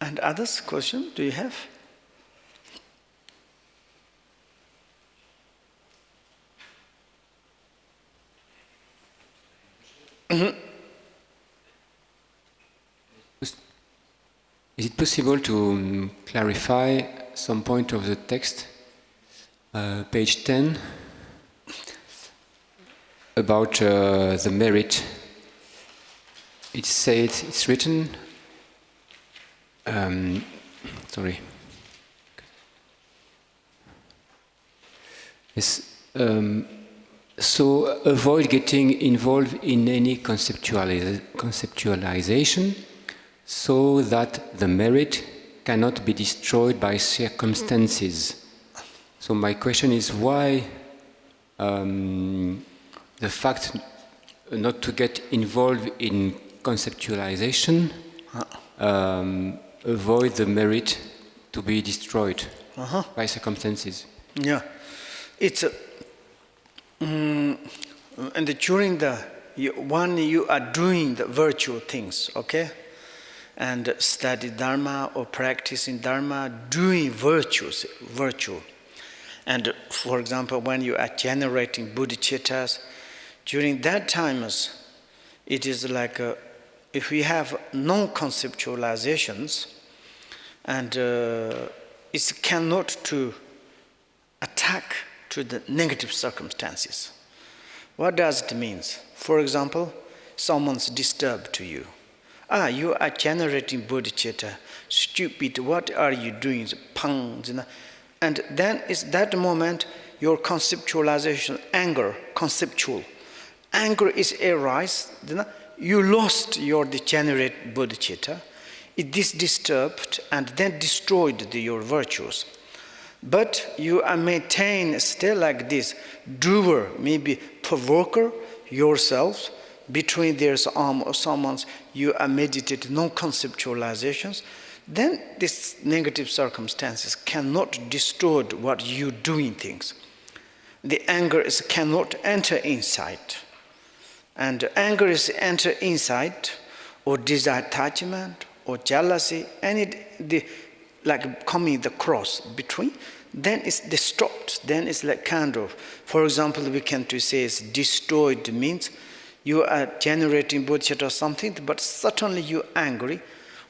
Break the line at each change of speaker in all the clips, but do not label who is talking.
And others, question, do you have? Mm-hmm.
Is it possible to clarify some point of the text, page 10, about the merit? It's written, sorry. Yes, so avoid getting involved in any conceptualization, so that the merit cannot be destroyed by circumstances. So my question is why the fact not to get involved in conceptualization avoid the merit to be destroyed by circumstances.
Yeah, it's and during when you are doing the virtual things, okay, and study Dharma or practicing Dharma, doing virtue, and for example, when you are generating bodhicittas, during that times, it is like if we have non-conceptualizations, and it cannot to attack to the negative circumstances. What does it mean? For example, someone's disturbed to you. You are generating bodhicitta. Stupid, what are you doing? And then is that moment your conceptualization, anger, conceptual. Anger is arise. You lost your degenerate bodhicitta. It is disturbed and then destroyed your virtues. But you are maintained still like this, doer, maybe provoker yourself, between there's or someone's, you are meditating non-conceptualizations, then these negative circumstances cannot destroy what you doing things. The anger cannot enter inside. And anger is enter inside, or detachment, or jealousy, like coming the cross between, then it's disturbed. Then it's like kind of, for example, we can to say it's destroyed means you are generating bodhicitta or something, but suddenly you're angry.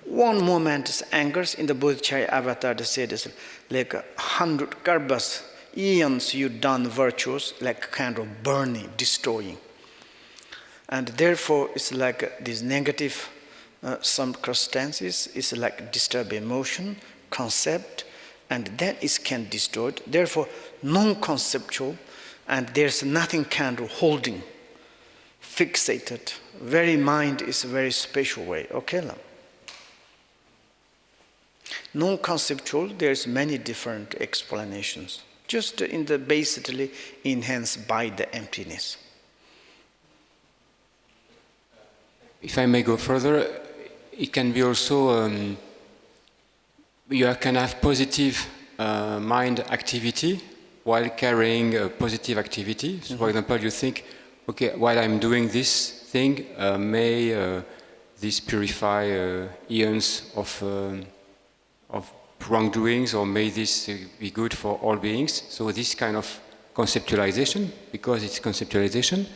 One moment is anger. In the bodhicitta avatar, they say this like 100 garbhas, eons you done virtues, like kind of burning, destroying. And therefore, it's like these negative circumstances is like disturb emotion, concept, and then it can destroy it. Therefore, non-conceptual, and there's nothing kind of holding, fixated. Very mind is a very special way. Okay, non-conceptual, there's many different explanations. Just in the basically enhanced by the emptiness.
If I may go further, it can be also you can have positive mind activity while carrying a positive activity. So, for example, you think, okay, while I'm doing this thing, may this purify eons of wrongdoings, or may this be good for all beings? So this kind of conceptualization, because it's conceptualization.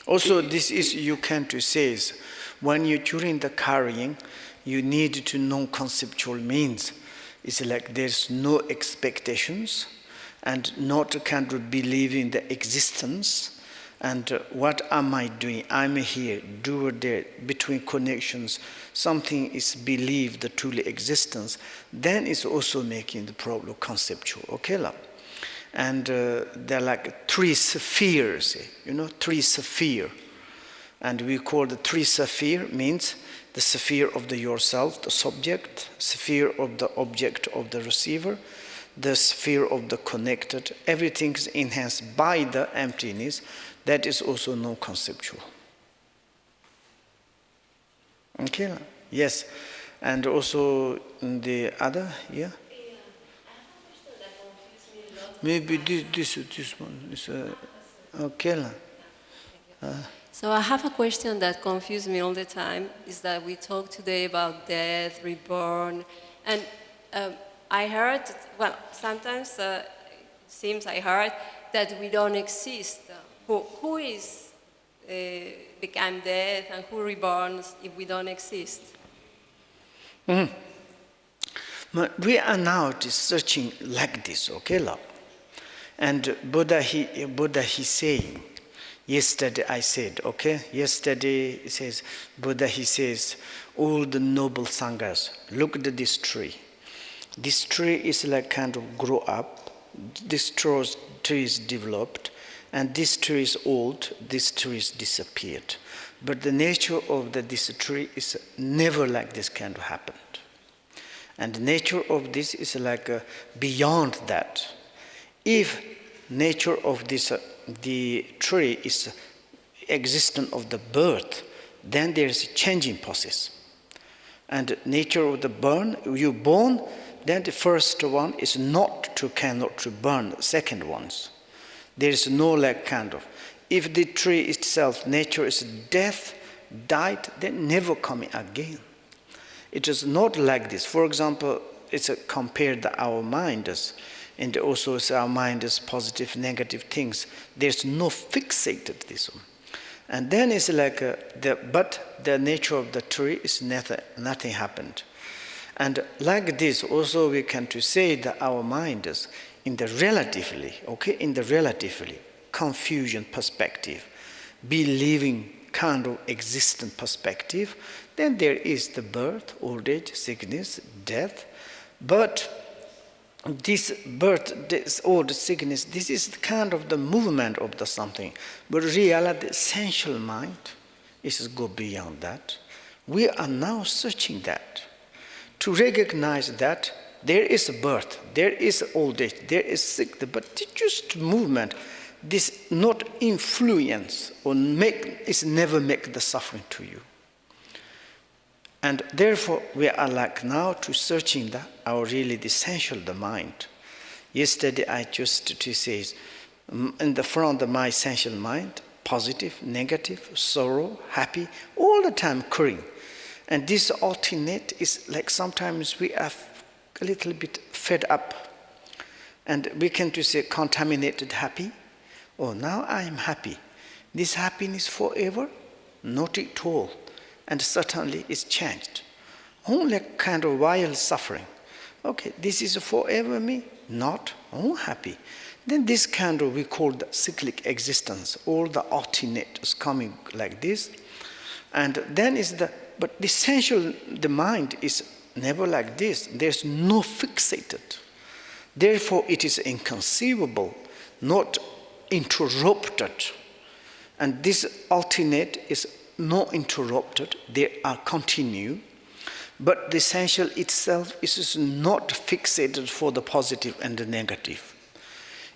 Also, this is you can to say is when you during the carrying, you need to know conceptual means. It's like there's no expectations, and not kind of believe in the existence. And what am I doing? I'm here, doer there, between connections. Something is believed the truly existence. Then it's also making the problem conceptual. Okay, love. And they're like three spheres, three sphere. And we call the three sphere means the sphere of the yourself, the subject, sphere of the object of the receiver, the sphere of the connected. Everything is enhanced by the emptiness. That is also non-conceptual. Okay, yes. And also the other, yeah? Maybe this one is okay.
So I have a question that confuses me all the time, is that we talk today about death, reborn, and I heard, well, sometimes it seems I heard that we don't exist. Who is become death and who reborns if we don't exist?
But we are now searching like this, okay, love? And Buddha, he saying, yesterday I said, okay, yesterday he says, Buddha, he says, all the noble sanghas, look at this tree. This tree is like kind of grow up, this tree is developed, and this tree is old, this tree is disappeared. But the nature of this tree is never like this kind of happened. And the nature of this is like beyond that. If nature of this, the tree is existence of the birth, then there is a changing process. And nature of the burn, you born, then the first one is cannot to burn the second ones. There is no like kind of. If the tree itself, nature is death, died, then never coming again. It is not like this. For example, it's compared to our minds, and also our mind is positive, negative things. There's no fixated this one. And then it's like, but the nature of the tree is nothing happened. And like this, also we can to say that our mind is in the relatively confusion perspective, believing kind of existent perspective, then there is the birth, old age, sickness, death. But this birth, this old sickness, this is kind of the movement of the something. But really, the essential mind is go beyond that. We are now searching that to recognize that there is a birth, there is old age, there is sickness, but just movement. This not influence or never make the suffering to you. And therefore, we are like now to searching that our really the essential, the mind. Yesterday, I just to say, in the front of my essential mind, positive, negative, sorrow, happy, all the time occurring. And this alternate is like sometimes we are a little bit fed up. And we can to say contaminated happy. Oh, now I am happy. This happiness forever? Not at all. And certainly it's changed. Only kind of wild suffering. Okay, this is forever me? Not. Oh, happy. Then this kind of we call the cyclic existence. All the alternate is coming like this. And then is but the essential, the mind is never like this. There's no fixated. Therefore it is inconceivable, not interrupted. And this alternate is not interrupted, they are continue. But the essential itself is not fixated for the positive and the negative.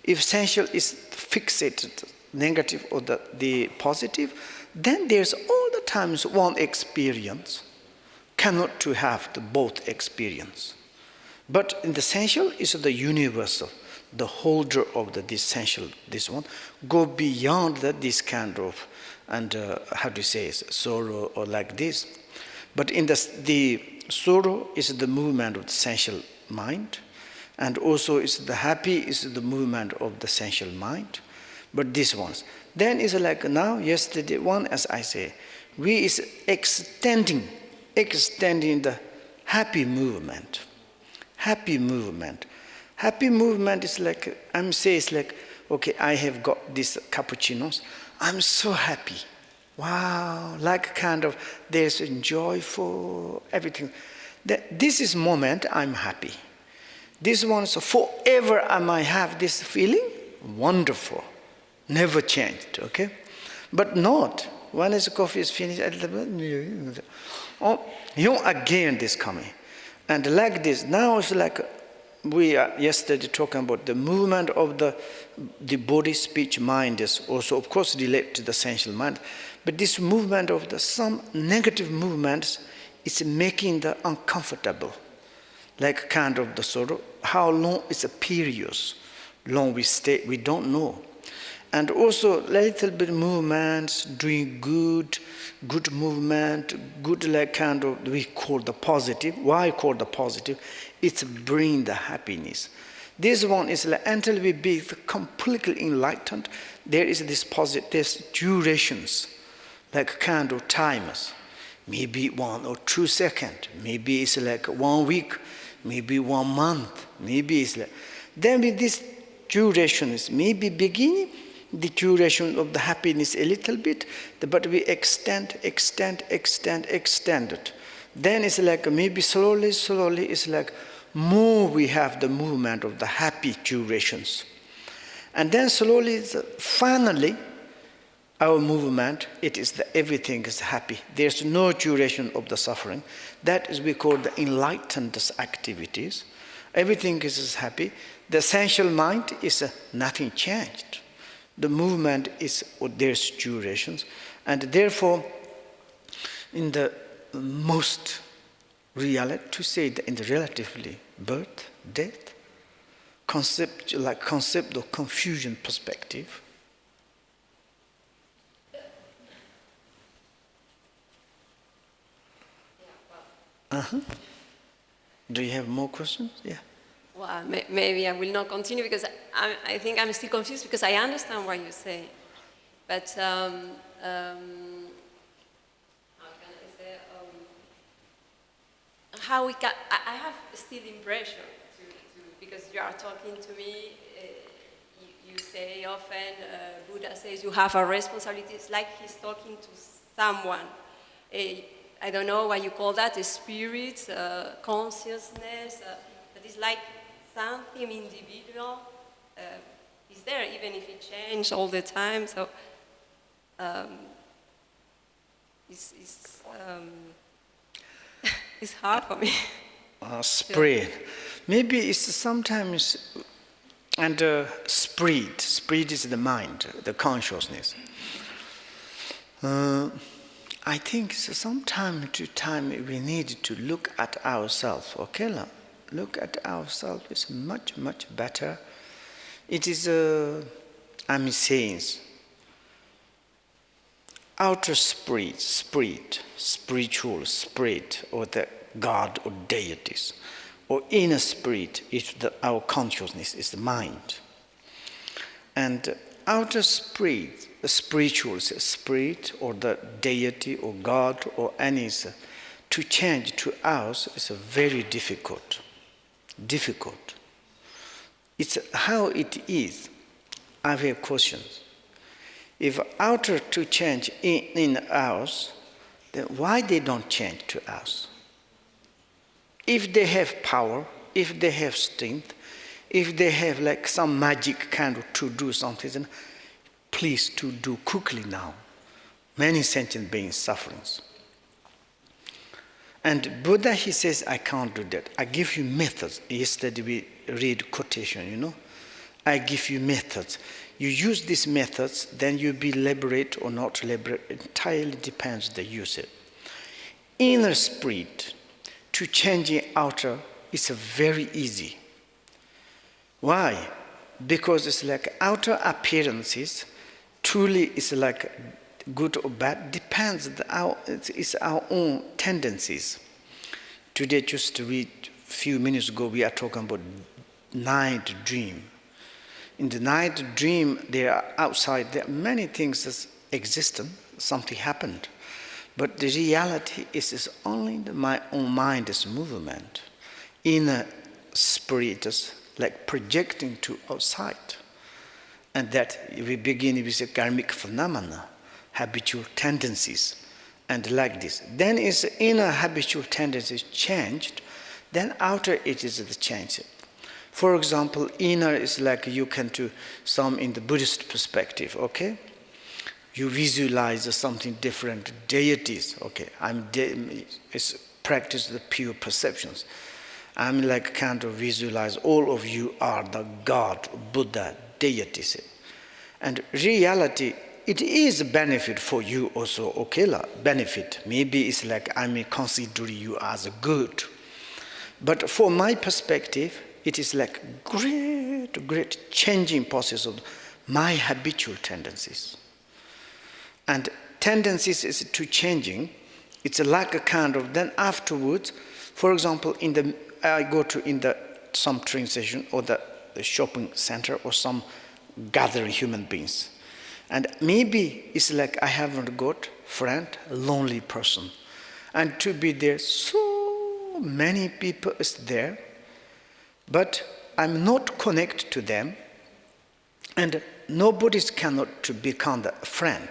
If essential is fixated, negative or the positive, then there's all the times one experience cannot to have the both experience. But in the essential is the universal, the holder of the essential, this one, go beyond this kind of, and how do you say, sorrow or like this. But in the sorrow is the movement of the essential mind, and also is the happy is the movement of the essential mind. But this ones, then is like now, yesterday one, as I say, we is extending the happy movement. Happy movement. Happy movement is like, I'm saying it's like, okay, I have got these cappuccinos. I'm so happy. Wow, like kind of, there's joyful, everything. This is moment I'm happy. This one, so forever I might have this feeling, wonderful. Never changed, okay? But not, when the coffee is finished, oh, again this coming. And like this, now it's like, we are yesterday talking about the movement of the body, speech, mind is also, of course, related to the essential mind. But this movement of some negative movements is making the uncomfortable, like kind of the sorrow. How long is a period? Long we stay, we don't know. And also a little bit movements, doing good movement, good like kind of, we call the positive. Why call the positive? It's bring the happiness. This one is like until we be completely enlightened, there is this positive, there's durations, like kind of timers. Maybe 1 or 2 seconds, maybe it's like 1 week, maybe 1 month, maybe it's like, then with this duration is maybe beginning, the duration of the happiness a little bit, but we extend it. Then it's like maybe slowly, it's like more we have the movement of the happy durations. And then slowly, finally, our movement, it is the everything is happy. There's no duration of the suffering. That is we call the enlightened activities. Everything is happy. The essential mind is nothing changed. The movement is, there's durations. And therefore, in the most reality, to say that in the relatively birth, death, concept of confusion perspective, Do you have more questions? Yeah.
Well, maybe I will not continue because I think I'm still confused because I understand what you say. But how can I say? How we can, I have still the impression, because you are talking to me, you say often, Buddha says you have a responsibility. It's like he's talking to someone. I don't know what you call that, a spirit, consciousness, that is like something individual. Is there, even if it changes all the time, so it's hard for me.
Spirit. Maybe it's sometimes, and spirit is the mind, the consciousness. I think some time to time we need to look at ourselves, okay? Look at ourselves is much better. It is, I'm saying, outer spirit, spiritual spirit, or the God or deities, or inner spirit is our consciousness, is the mind. And outer spirit, the spiritual spirit or the deity or God or any, to change to ours is very difficult. It's how it is. I have questions. If outer to change in ours, then why they don't change to us? If they have power, if they have strength, if they have like some magic kind of to do something, then please to do quickly now. Many sentient beings suffering. And Buddha, he says, I can't do that. I give you methods. Yesterday we read quotation, I give you methods. You use these methods, then you be liberate or not liberate. Entirely depends the user. Inner spirit to changing outer is very easy. Why? Because it's like outer appearances truly is like good or bad, depends it's our own tendencies. Today, just to read a few minutes ago, we are talking about night dream. In the night dream, there are many things that exist, something happened. But the reality is only my own mind's movement. Inner spirit is like projecting to outside. And that we begin with a karmic phenomena, habitual tendencies, and like this. Then is inner habitual tendencies changed, then outer it is the change. For example, inner is like you can do some in the Buddhist perspective, okay? You visualize something different, deities, okay? It's practice the pure perceptions. I'm like kind of visualize all of you are the God, Buddha, deities. And reality, it is a benefit for you also, okay? Benefit. Maybe it's like I may consider you as a good. But for my perspective, it is like great changing process of my habitual tendencies. And tendencies is to changing. It's like a kind of, then afterwards, for example, I go to some train station or the shopping center or some gathering human beings. And maybe it's like I haven't got friend, a lonely person. And to be there, so many people is there, but I'm not connected to them, and nobody cannot to become a friend.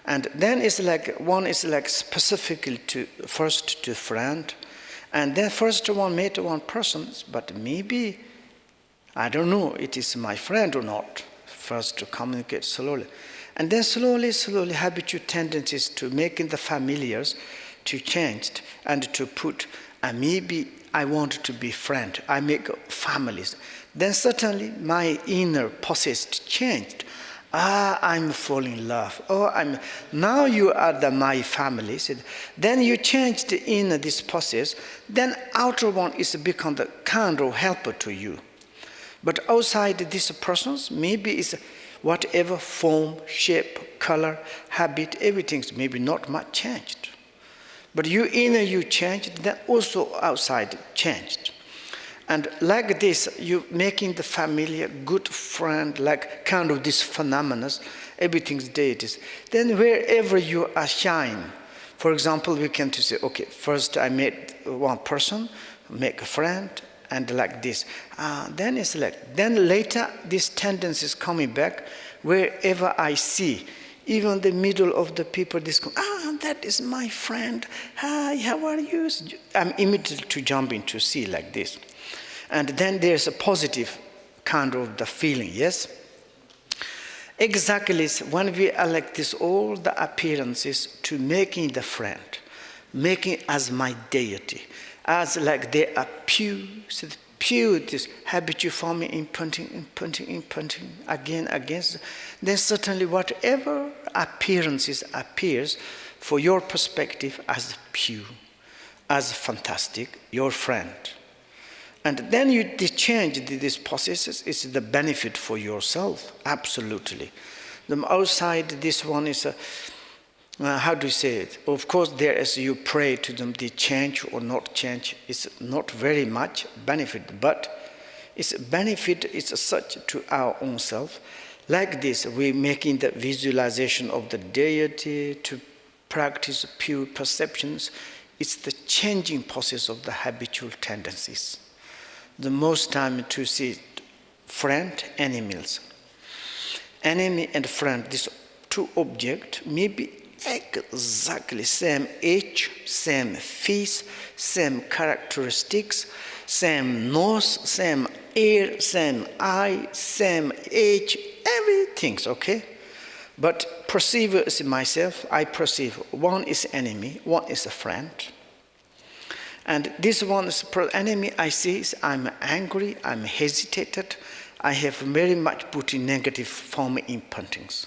And then it's like, one is like specifically to first to friend, and then first one meet one person, but maybe, I don't know, it is my friend or not. First to communicate slowly. And then slowly, habitual tendencies to making the familiars to change and to put, maybe I want to be friend, I make families. Then suddenly my inner possessed changed. I'm falling in love. Now you are my family. Then you changed the inner this process. Then outer one is become the kind of helper to you. But outside these persons, maybe is whatever form, shape, color, habit, everything's maybe not much changed. But you inner you changed, then also outside changed. And like this, you making the family a good friend, like kind of this phenomena, everything's deities. Then wherever you are shine, for example, we can to say, okay, first I met one person, make a friend, and like this. Then it's like, then later this tendency is coming back, wherever I see, even the middle of the people, that is my friend. Hi, how are you? I'm immediately to jump in to see like this. And then there's a positive kind of the feeling, yes? Exactly, when we are like this, all the appearances to making the friend, making as my deity, as like they are pure, so pure this habitual forming, imprinting, again, then certainly whatever appearances appears for your perspective as pure, as fantastic, your friend. And then you change these processes, it's the benefit for yourself, absolutely. The outside, this one is how do you say it? Of course, there as you pray to them, they change or not change, it's not very much benefit, but its benefit is such to our own self. Like this, we're making the visualization of the deity to practice pure perceptions. It's the changing process of the habitual tendencies. The most time to see friend, enemies. Enemy and friend, these two objects may be exactly same age, same face, same characteristics, same nose, same ear, same eye, same age, everything's okay. But perceiver is myself, I perceive one is enemy, one is a friend. And this one is enemy I see is I'm angry, I'm hesitated, I have very much put in negative form imprintings.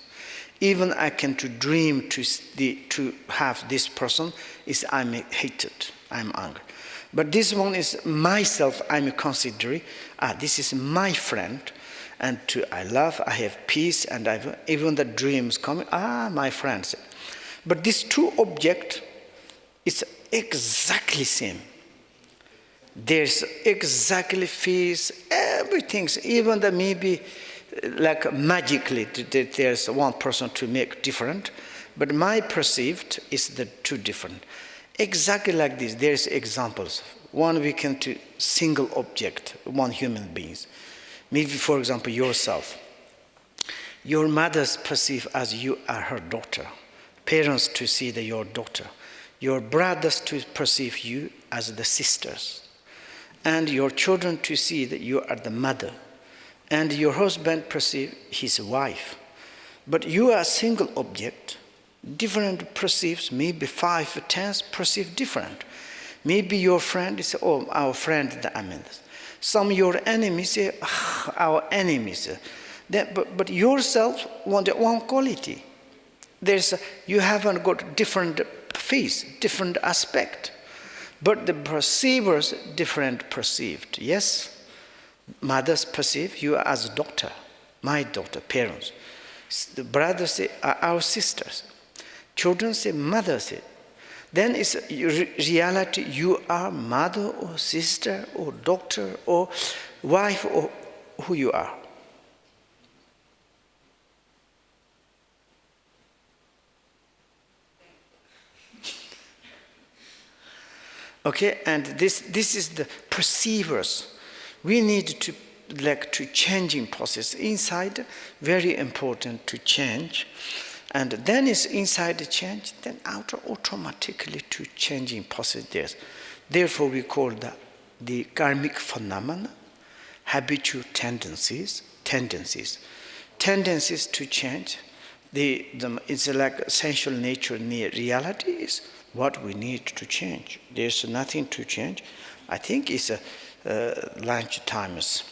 Even I can to dream to have this person is I'm hated, I'm angry. But this one is myself, I'm considering, this is my friend, and I love, I have peace, and even the dreams coming, my friends. But these two objects, it's exactly same. There's exactly face, everything's, even the maybe like magically there's one person to make different, but my perceived is the two different. Exactly like this, there's examples. One we can to single object, one human beings. Maybe for example yourself. Your mother's perceive as you are her daughter. Parents to see that your daughter. Your brothers to perceive you as the sisters. And your children to see that you are the mother. And your husband perceive his wife. But you are a single object. Different perceives, maybe 5 or 10 perceive different. Maybe your friend is, our friend, some your enemies say, our enemies. But yourself want one quality. You haven't got different face, different aspect. But the perceivers different perceived, yes? Mothers perceive you as a daughter. my daughter, parents. The brothers say, our sisters. Children say, mother say. Then it's reality, you are mother or sister or doctor or wife or who you are. Okay, and this is the perceivers. We need to changing process inside, very important to change. And then it's inside the change, then outer automatically to changing process. Therefore we call the karmic phenomena, habitual tendencies to change. It's like essential nature near reality is what we need to change. There's nothing to change. I think it's lunch times.